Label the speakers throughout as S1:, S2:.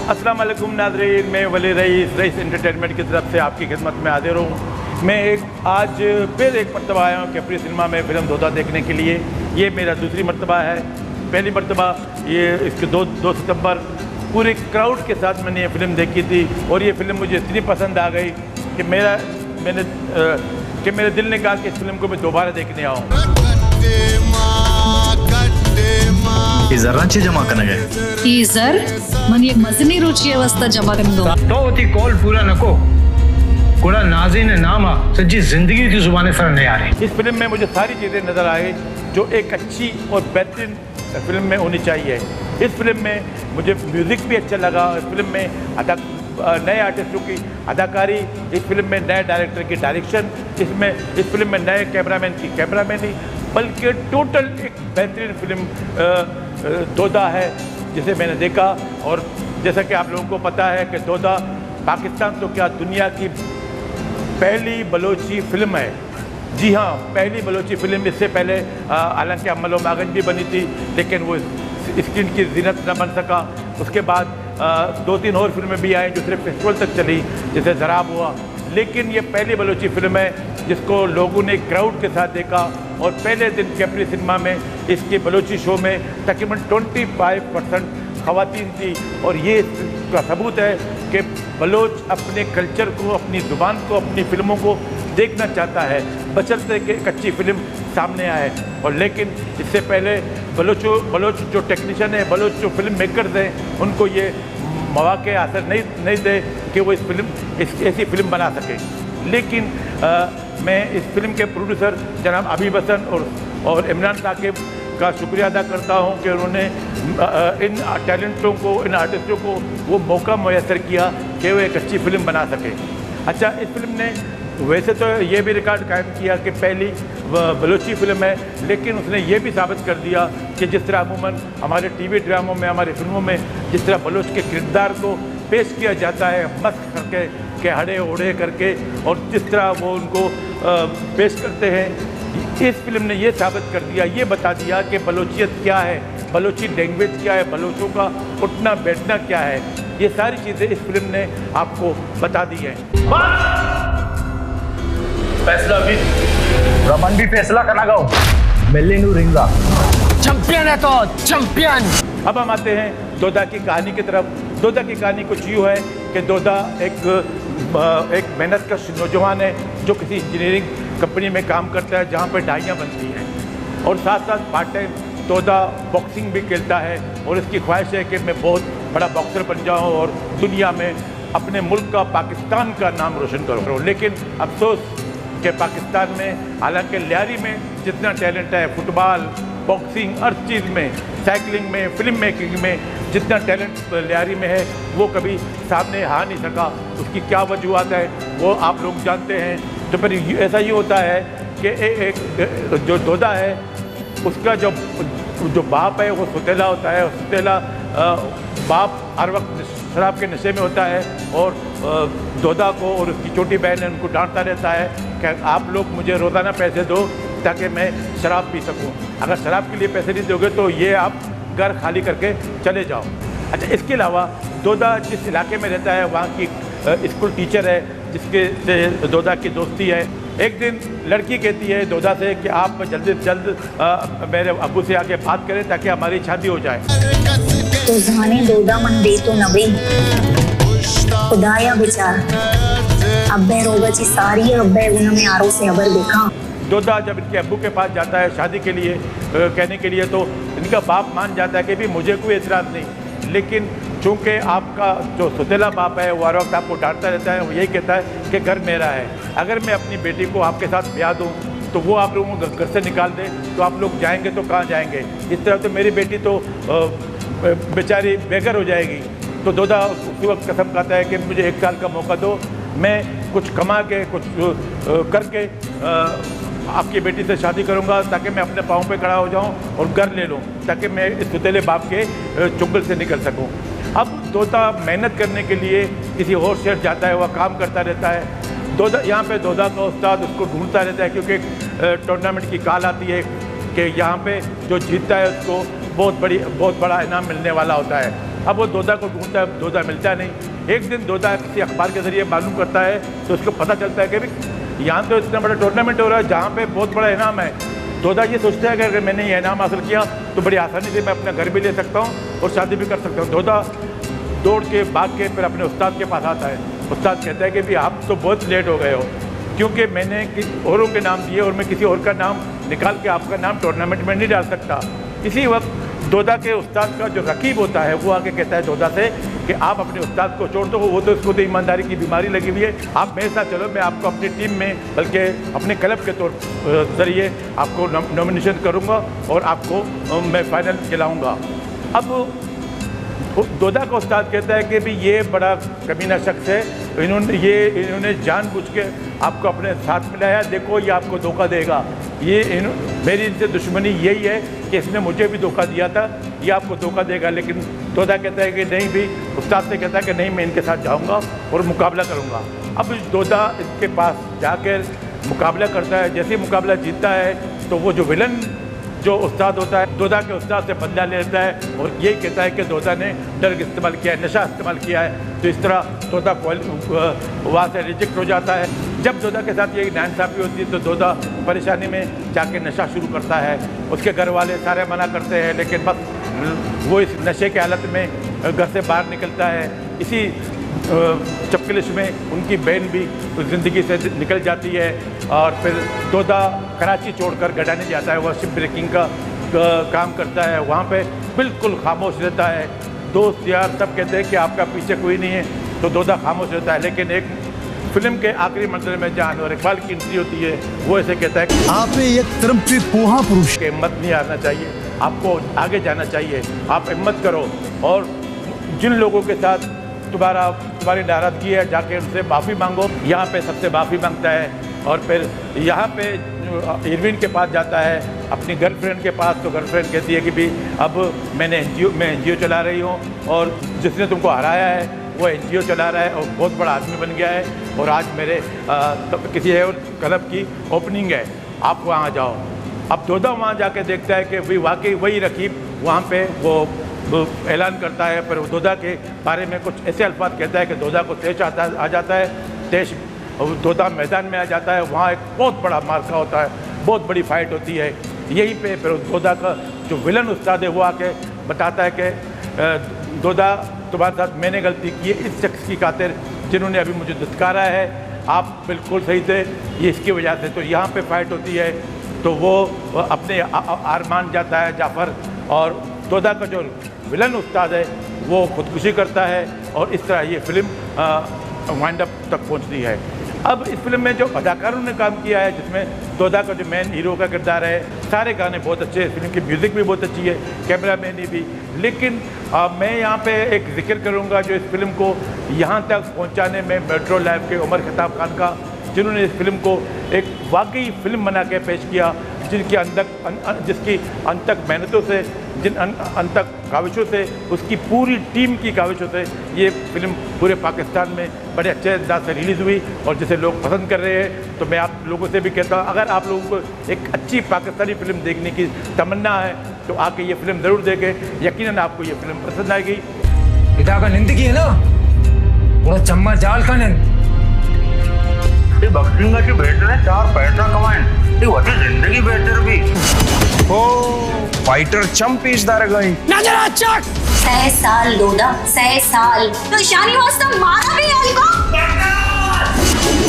S1: अस्सलाम वालेकुम नाज़रीन, मैं वली रईस एंटरटेनमेंट की तरफ से आपकी खिदमत में हाजिर हूँ। मैं आज फिर एक मरतबा आया हूँ कैप्री सिनेमा में फ़िल्म दोदा देखने के लिए। ये मेरा दूसरी मरतबा है। पहली मरतबा ये इसके 2 सितंबर पूरे क्राउड के साथ मैंने ये फ़िल्म देखी थी और ये फ़िल्म मुझे इतनी पसंद आ गई कि मेरे दिल ने कहा कि इस फिल्म को मैं दोबारा देखने आऊँ।
S2: ఈ జర్రాంచి జమా కనగే
S3: ఈ జర్ मन एक मजनी रुचि अवस्था जमा कर दो
S4: तो होती कॉल पूरा नको कोड़ा नाज़रीन नामा सच्ची जिंदगी की जुबानें फर नहीं आ रही।
S1: इस फिल्म में मुझे सारी चीज़ें नज़र आई जो एक अच्छी और बेहतरीन फिल्म में होनी चाहिए। इस फिल्म में मुझे म्यूज़िक भी अच्छा लगा। इस फिल्म में नए आर्टिस्टों की अदाकारी, इस फिल्म में नए डायरेक्टर की डायरेक्शन, इस फिल्म में नए कैमरामैन की कैमरामैनी, बल्कि टोटल एक बेहतरीन फिल्म दोदा है जिसे मैंने देखा। और जैसा कि आप लोगों को पता है कि दोदा पाकिस्तान तो क्या दुनिया की पहली बलोची फिल्म है। जी हाँ, पहली बलोची फिल्म। इससे पहले हालांकि अम्मल व मागन भी बनी थी लेकिन वो स्क्रीन की जीनत न बन सका। उसके बाद 2-3 और फिल्में भी आई जो सिर्फ फेस्टिवल तक चली, जैसे ज़राब हुआ। लेकिन ये पहली बलोची फिल्म है जिसको लोगों ने क्राउड के साथ देखा। और पहले दिन कैप्री सिनेमा में इसके बलोची शो में तकरीबन 25% ख़वातीन थी। और ये इसका सबूत है कि बलोच अपने कल्चर को, अपनी ज़ुबान को, अपनी फ़िल्मों को देखना चाहता है, बशर्ते कि एक अच्छी फिल्म सामने आए। और लेकिन इससे पहले बलोच जो टेक्नीशियन है, बलोच जो फिल्म मेकर्स हैं, उनको ये मौके हासिल नहीं दे कि वो ऐसी फिल्म बना सके। लेकिन मैं इस फिल्म के प्रोड्यूसर जनाब अबीब हसन और इमरान साकिब का शुक्रिया अदा करता हूँ कि उन्होंने इन टैलेंटों को, इन आर्टिस्टों को वो मौका मैसर किया कि वो एक अच्छी फिल्म बना सके। अच्छा, इस फिल्म ने वैसे तो ये भी रिकॉर्ड कायम किया कि पहली बलोची फिल्म है, लेकिन उसने ये भी साबित कर दिया कि जिस तरह अमूमन हमारे टीवी ड्रामों में, हमारी फिल्मों में जिस तरह बलोच के किरदार को पेश किया जाता है मस्क करके, के हड़े ओढ़े करके, और जिस तरह वो उनको पेश करते हैं, इस फिल्म ने ये साबित कर दिया, ये बता दिया कि बलोचियत क्या है, बलोची लैंग्वेज क्या है, बलोचों का उठना बैठना क्या है। ये सारी चीज़ें इस फिल्म ने आपको बता दी हैं। फैसला भी
S4: रमन भी फैसला करना गाओ मिलने नू रिंगा चैंपियन है तो चैंपियन।
S1: अब हम आते हैं दोदा की कहानी की तरफ। दोदा की कहानी कुछ यूँ है कि दोदा एक मेहनतकश नौजवान है जो किसी इंजीनियरिंग कंपनी में काम करता है जहाँ पर डाइयाँ बनती हैं, और साथ साथ पार्ट टाइम दोदा बॉक्सिंग भी खेलता है। और इसकी ख्वाहिश है कि मैं बहुत बड़ा बॉक्सर बन जाऊँ और दुनिया में अपने मुल्क का, पाकिस्तान का नाम रोशन करूँ। लेकिन अफसोस कि पाकिस्तान में हालांकि लियारी में जितना टैलेंट है, फुटबॉल, बॉक्सिंग, हर चीज़ में, साइकिलिंग में, फिल्म मेकिंग में जितना टैलेंट लियारी में है वो कभी सामने आ नहीं सका। उसकी क्या वजूहत है वो आप लोग जानते हैं। तो फिर ऐसा ही होता है कि एक जो दोदा है उसका जो बाप है वो सुतेला होता है। सुतेला बाप हर वक्त शराब के नशे में होता है और दोदा को और उसकी छोटी बहन है उनको डांटता रहता है कि आप लोग मुझे रोज़ाना पैसे दो ताकि मैं शराब पी सकूं। अगर शराब के लिए पैसे नहीं दोगे तो ये आप घर खाली करके चले जाओ। अच्छा, इसके अलावा दोदा जिस इलाके में रहता है वहाँ की स्कूल टीचर है जिसके से दोदा की दोस्ती है। एक दिन लड़की कहती है दोदा से कि आप जल्द से जल्द मेरे अब्बू से आके बात करें ताकि हमारी शादी हो जाए।
S5: तो जाने दोदा मन दे तो नबी खुदाया बेचार अब्बे रोगा ची सारी अब्बे उन्होंने आरो से अबर देखा।
S1: दोदा जब इनके अब्बू के पास जाता है शादी के लिए कहने के लिए तो इनका बाप मान जाता है कि भी मुझे कोई एतराज़ नहीं, लेकिन चूँकि आपका जो सुतेला बाप है वो हर वक्त आपको डांटता रहता है, वो यही कहता है कि घर मेरा है, अगर मैं अपनी बेटी को आपके साथ ब्याह दूँ तो वो आप लोगों को घर से निकाल दे तो आप लोग जाएंगे तो कहाँ जाएंगे, इस तरह तो मेरी बेटी तो बेचारी बेघर हो जाएगी। तो दोदा उसी वक्त कसम खाता है कि मुझे 1 साल का मौका दो, मैं कुछ कमा के कुछ करके आपकी बेटी से शादी करूंगा ताकि मैं अपने पाँव पे खड़ा हो जाऊं और घर ले लूं, ताकि मैं इस सुतेले बाप के चुंगल से निकल सकूं। अब दोदा मेहनत करने के लिए किसी और शहर जाता है, वह काम करता रहता है। दोदा यहाँ पे दोदा का उस्ताद उसको ढूंढता रहता है, क्योंकि टूर्नामेंट की कॉल आती है कि यहाँ पे जो जीतता है उसको बहुत बड़ा इनाम मिलने वाला होता है। अब वो दोदा को ढूंढता है, दोदा मिलता नहीं। एक दिन दोदा किसी अखबार के ज़रिए मालूम करता है तो उसको पता चलता है कि भाई यहाँ तो इतना बड़ा टूर्नामेंट हो रहा है जहाँ पे बहुत बड़ा इनाम है। दोदा ये सोचता है कि अगर मैंने ये इनाम हासिल किया तो बड़ी आसानी से मैं अपना घर भी ले सकता हूँ और शादी भी कर सकता हूँ। दोदा दौड़ के भाग के फिर अपने उस्ताद के पास आता है। उस्ताद कहता है कि भाई आप तो बहुत लेट हो गए हो, क्योंकि मैंने किसी औरों के नाम दिए और मैं किसी और का नाम निकाल के आपका नाम टूर्नामेंट में नहीं डाल सकता। इसी वक्त दोदा के उस्ताद का जो रकीब होता है वो आके कहता है दोदा से कि आप अपने उस्ताद को छोड़ दो, वो तो इसको तो ईमानदारी की बीमारी लगी हुई है, आप मेरे साथ चलो, मैं आपको अपनी टीम में बल्कि अपने क्लब के तौर ज़रिए आपको नॉमिनेशन करूँगा और आपको मैं फाइनल खिलाऊँगा। अब दोदा का उस्ताद कहता है कि भाई ये बड़ा कमीना शख्स है, इन्होंने जानबूझ के आपको अपने साथ मिलाया, देखो ये आपको धोखा देगा, मेरी इनसे दुश्मनी यही है कि इसने मुझे भी धोखा दिया था, ये आपको धोखा देगा। लेकिन दोदा कहता है कि नहीं भी, उस्ताद से कहता है कि नहीं मैं इनके साथ जाऊंगा और मुकाबला करूंगा। अब दोदा इसके पास जाकर मुकाबला करता है। जैसे ही मुकाबला जीतता है तो वो जो विलन जो उस्ताद होता है दोदा के उस्ताद से बदला लेता है और यही कहता है कि दोदा ने ड्रग इस्तेमाल किया है, नशा इस्तेमाल किया है। तो इस तरह दोदा वहाँ से रिजेक्ट हो जाता है। जब दोदा के साथ ये नाइंसाफ़ी होती है तो दोदा परेशानी में जाके नशा शुरू करता है। उसके घर वाले सारे मना करते हैं, लेकिन बस वो इस नशे के हालत में घर से बाहर निकलता है। इसी चपकलिश में उनकी बहन भी ज़िंदगी से निकल जाती है और फिर दोदा कराची छोड़कर गडानी जाता है। वह शिप ब्रेकिंग का काम करता है, वहाँ पे बिल्कुल खामोश रहता है। दोस्त यार सब कहते हैं कि आपका पीछे कोई नहीं है, तो दोदा खामोश रहता है। लेकिन एक फिल्म के आखिरी मंजर में जहाँ अनवर इकबाल की एंट्री होती है वो ऐसे कहता है कि
S6: आप एक तरफी पोहा पुरुष
S1: के हिम्मत नहीं हारना चाहिए, आपको आगे जाना चाहिए, आप हिम्मत करो और जिन लोगों के साथ तुम्हारी नाराज़गी है जाके उनसे माफ़ी मांगो। यहाँ पे सबसे माफ़ी मांगता है और फिर यहाँ पे इरविन के पास जाता है अपनी गर्लफ्रेंड के पास। तो गर्लफ्रेंड कहती है कि भी अब मैं एनजीओ चला रही हूँ और जिसने तुमको हराया है वो एनजीओ चला रहा है और बहुत बड़ा आदमी बन गया है और आज मेरे किसी और क्लब की ओपनिंग है, आप वहाँ जाओ। अब दोदा वहाँ जाके देखता है कि भाई वाकई वही रकीब वहाँ पे वो ऐलान करता है, पर दोदा के बारे में कुछ ऐसे अल्फाज कहता है कि दोदा को तेज आ जाता है। तेज दोदा मैदान में आ जाता है, वहाँ एक बहुत बड़ा मार्का होता है, बहुत बड़ी फाइट होती है। यहीं पे फिर दोदा का जो विलन उस्ताद है वो आके बताता है कि दोदा तुम्हारे साथ मैंने गलती की है, इस शख्स की खातिर जिन्होंने अभी मुझे धुतकारा है, आप बिल्कुल सही थे, ये इसकी वजह से। तो यहाँ पे फाइट होती है तो वो अपने हार मान जाता है जाफ़र और दोदा का जो विलन उस्ताद है वो खुदकुशी करता है और इस तरह ये फिल्म वाइंड अप तक पहुंचती है। अब इस फिल्म में जो अदाकारों ने काम किया है, जिसमें दोदा का जो मेन हीरो का किरदार है, सारे गाने बहुत अच्छे हैं, फिल्म की म्यूज़िक भी बहुत अच्छी है, कैमरामैन भी। लेकिन मैं यहाँ पे एक जिक्र करूँगा जो इस फिल्म को यहाँ तक पहुँचाने में मेट्रो लाइफ के उमर खताब खान का, जिन्होंने इस फिल्म को एक वाकई फिल्म बना के पेश किया, जिसकी अंतक मेहनतों से, जिन अंतक काविशों से, उसकी पूरी टीम की काविशों से ये फिल्म पूरे पाकिस्तान में बड़े अच्छे अंदाज से रिलीज़ हुई और जिसे लोग पसंद कर रहे हैं। तो मैं आप लोगों से भी कहता हूँ, अगर आप लोगों को एक अच्छी पाकिस्तानी फिल्म देखने की तमन्ना है तो आके ये फिल्म ज़रूर देखें, यकीनन आपको ये फिल्म पसंद आएगी।
S4: पिता का निंद की है ना, वो चम्मा जाल का निंद
S7: बक्सिंगाची भेटले 4 पैसा कमाएन ती होती जिंदगी बेहतर भी
S8: ओ फाइटर चंपीसदार गई
S4: नजर चक
S5: 6 साल दोदा 6 साल तो शानी वास्तव मारा भी है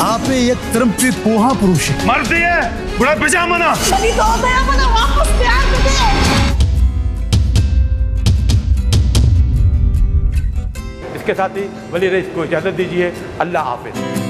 S6: आप एक तरफी पोहा पुरुष
S8: मरती है बुढ़ा पिजामा ना
S5: अभी तो गया मुझे वापस प्यार दे।
S1: इसके साथ ही वली रईस को इजाज़त दीजिए। अल्लाह हाफिज़।